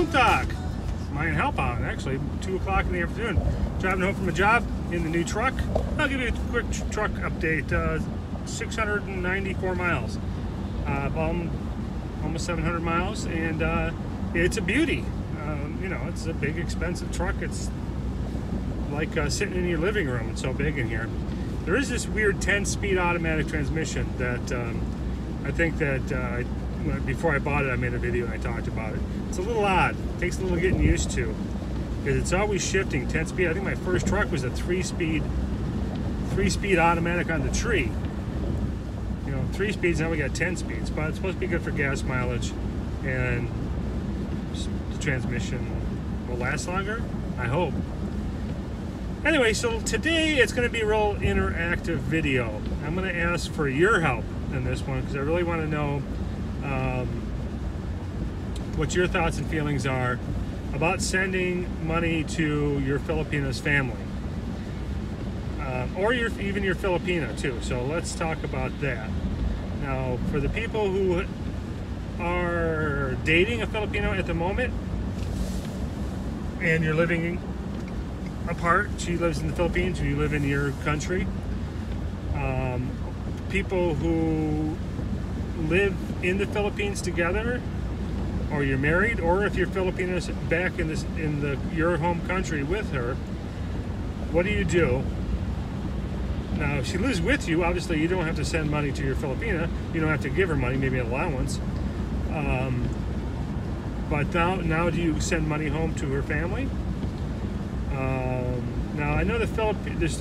Montag. Mine help out, actually, 2 o'clock in the afternoon. Driving home from a job in the new truck. I'll give you a quick truck update. 694 miles. Almost 700 miles, and it's a beauty. You know, it's a big, expensive truck. It's like sitting in your living room. It's so big in here. There is this weird 10-speed automatic transmission that I think that before I bought it, I made a video and I talked about it. It's a little odd. It takes a little getting used to because it's always shifting. 10-speed. I think my first truck was a 3-speed automatic on the tree. You know, 3 speeds. Now we got 10 speeds, but it's supposed to be good for gas mileage, and the transmission will last longer, I hope. Anyway, so today it's going to be a real interactive video. I'm going to ask for your help in this one because I really want to know what your thoughts and feelings are about sending money to your Filipinos family, or even your Filipino too. So let's talk about that. Now, for the people who are dating a Filipino at the moment and you're living apart, she lives in the Philippines and you live in your country, people who live in the Philippines together, or you're married, or if you're Filipinos back in your home country with her, what do you do? Now, if she lives with you, obviously you don't have to send money to your Filipina. You don't have to give her money, maybe an allowance. But now do you send money home to her family? Now, I know the Philippines,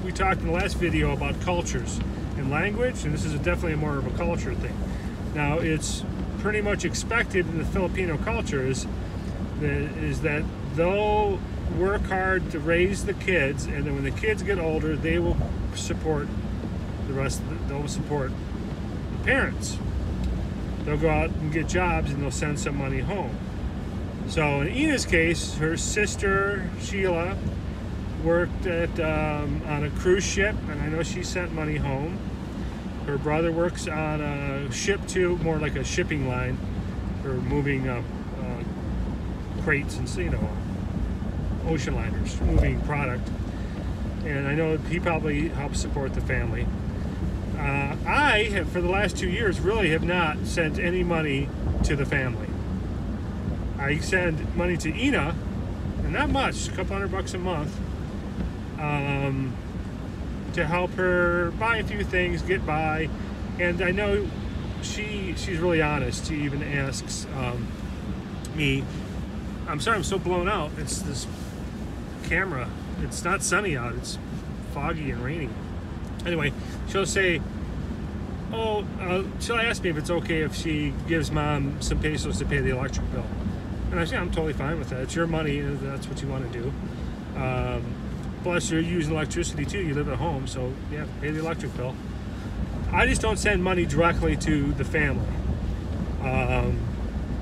we talked in the last video about cultures and language, and this is definitely more of a culture thing. Now, it's pretty much expected in the Filipino culture is that they'll work hard to raise the kids, and then when the kids get older, they will support they'll support the parents. They'll go out and get jobs and they'll send some money home. So in Yna's case, her sister Sheila worked on a cruise ship, and I know she sent money home. Her brother works on a ship too, more like a shipping line for moving crates and, you know, ocean liners, moving product. And I know he probably helps support the family. I have, for the last 2 years, really have not sent any money to the family. I send money to Yna, and not much, a couple $100 a month, to help her buy a few things, get by. And I know she's really honest. She even asks me, I'm sorry I'm so blown out. It's this camera. It's not sunny out. It's foggy and rainy. Anyway, she'll say, she'll ask me if it's okay if she gives mom some pesos to pay the electric bill. And I say, I'm totally fine with that. It's your money, and that's what you want to do. Plus, you're using electricity too. You live at home, so yeah, pay the electric bill. I just don't send money directly to the family. And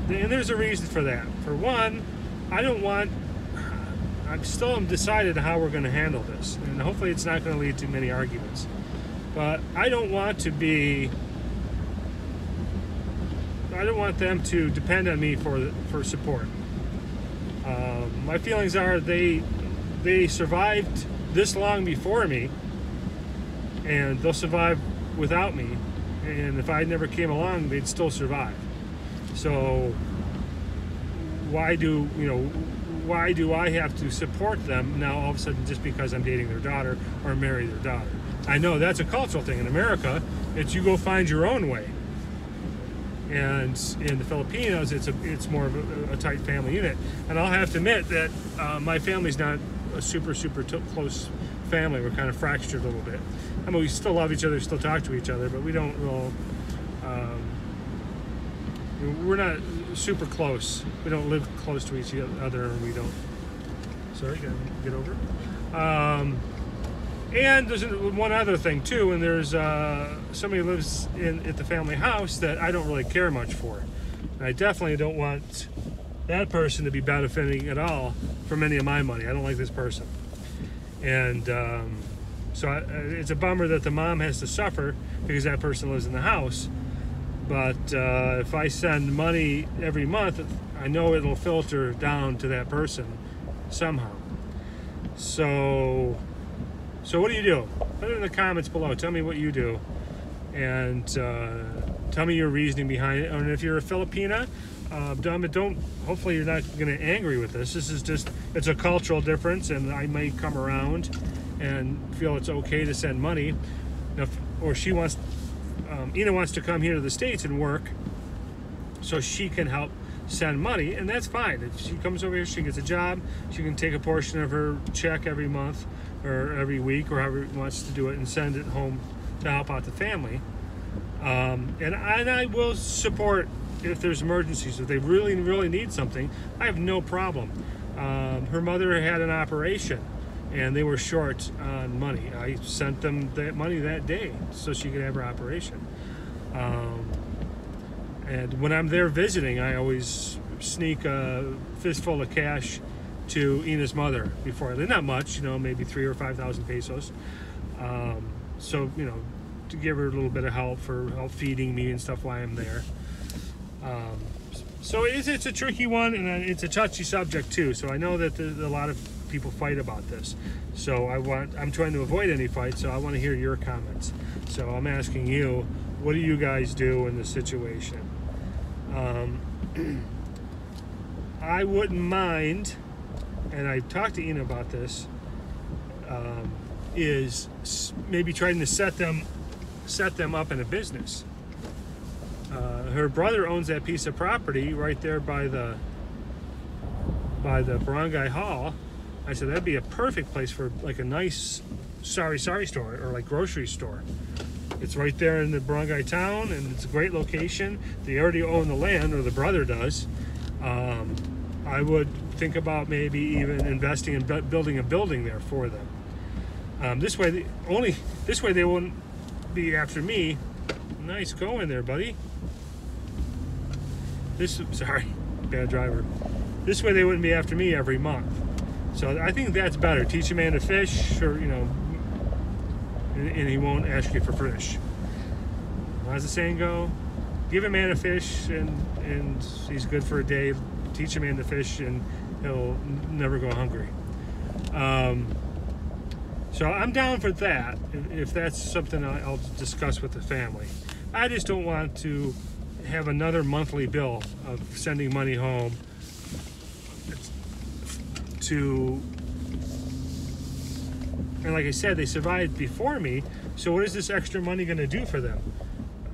there's a reason for that. For one, I'm still undecided how we're going to handle this, and hopefully it's not going to lead to many arguments. But I don't want them to depend on me for support. My feelings are they survived this long before me, and they'll survive without me. And if I never came along, they'd still survive. So why do I have to support them now all of a sudden just because I'm dating their daughter or marry their daughter? I know that's a cultural thing. In America, it's you go find your own way. And in the Filipinos, it's more of a tight family unit. And I'll have to admit that my family's not a super close family. We're kind of fractured a little bit. I mean, we still love each other, still talk to each other, but we don't real. We're not super close. We don't live close to each other, and we don't. Sorry, gotta get over it. And there's one other thing too, and there's somebody who lives at the family house that I don't really care much for. And I definitely don't want that person to be benefiting at all from any of my money. I don't like this person. And it's a bummer that the mom has to suffer because that person lives in the house. But if I send money every month, I know it'll filter down to that person somehow. So what do you do? Put it in the comments below. Tell me what you do, and tell me your reasoning behind it. And if you're a Filipina, don't. Hopefully, you're not going to angry with this. This is just, it's a cultural difference, and I may come around and feel it's okay to send money. Or she wants, Yna wants to come here to the States and work, so she can help send money, and that's fine. If she comes over here, she gets a job, she can take a portion of her check every month or every week or however she wants to do it and send it home to help out the family. And I will support if there's emergencies. If they really need something, I have no problem. Her mother had an operation and they were short on money. I sent them that money that day so she could have her operation. And when I'm there visiting, I always sneak a fistful of cash to Yna's mother before I leave. Not much, maybe 3,000 or 5,000 pesos. So, to give her a little bit of help for help feeding me and stuff while I'm there. So it's a tricky one, and it's a touchy subject too. So I know that a lot of people fight about this. So I'm trying to avoid any fights. So I want to hear your comments. So I'm asking you, what do you guys do in this situation? I wouldn't mind, and I talked to Yna about this, is maybe trying to set them up in a business. Her brother owns that piece of property right there by the barangay hall. I said that'd be a perfect place for like a nice sari store or like grocery store. It's right there in the barangay town, and it's a great location. They already own the land, or the brother does. I would think about maybe even investing in building a building there for them. This way they won't be after me. Nice going there, buddy. Sorry, bad driver. This way they wouldn't be after me every month. So I think that's better. Teach a man to fish, or and he won't ask you for fish. How's the saying go? Give a man a fish and he's good for a day. Teach a man to fish and he'll never go hungry. So I'm down for that if that's something I'll discuss with the family. I just don't want to have another monthly bill of sending money home to, and like I said, they survived before me, so what is this extra money going to do for them?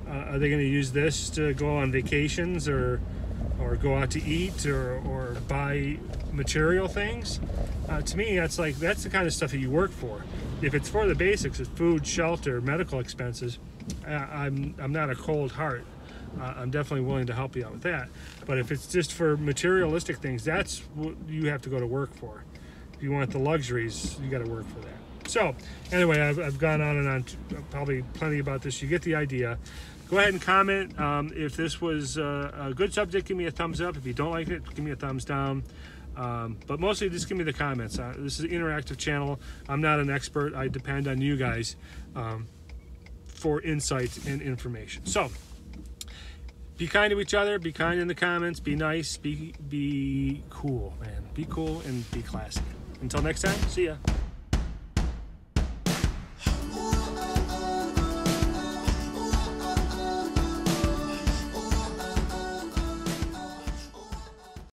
Are they going to use this to go on vacations or go out to eat or buy material things? To me, that's the kind of stuff that you work for. If it's for the basics of food, shelter, medical expenses, I'm not a cold heart. I'm definitely willing to help you out with that. But if it's just for materialistic things, that's what you have to go to work for. If you want the luxuries, you got to work for that. So anyway, I've gone on and on, probably plenty about this. You get the idea. Go ahead and comment. If this was a good subject, give me a thumbs up. If you don't like it, give me a thumbs down. But mostly just give me the comments. This is an interactive channel. I'm not an expert. I depend on you guys for insight and information. So be kind to each other. Be kind in the comments. Be nice. Be cool, man. Be cool and be classy. Until next time, see ya.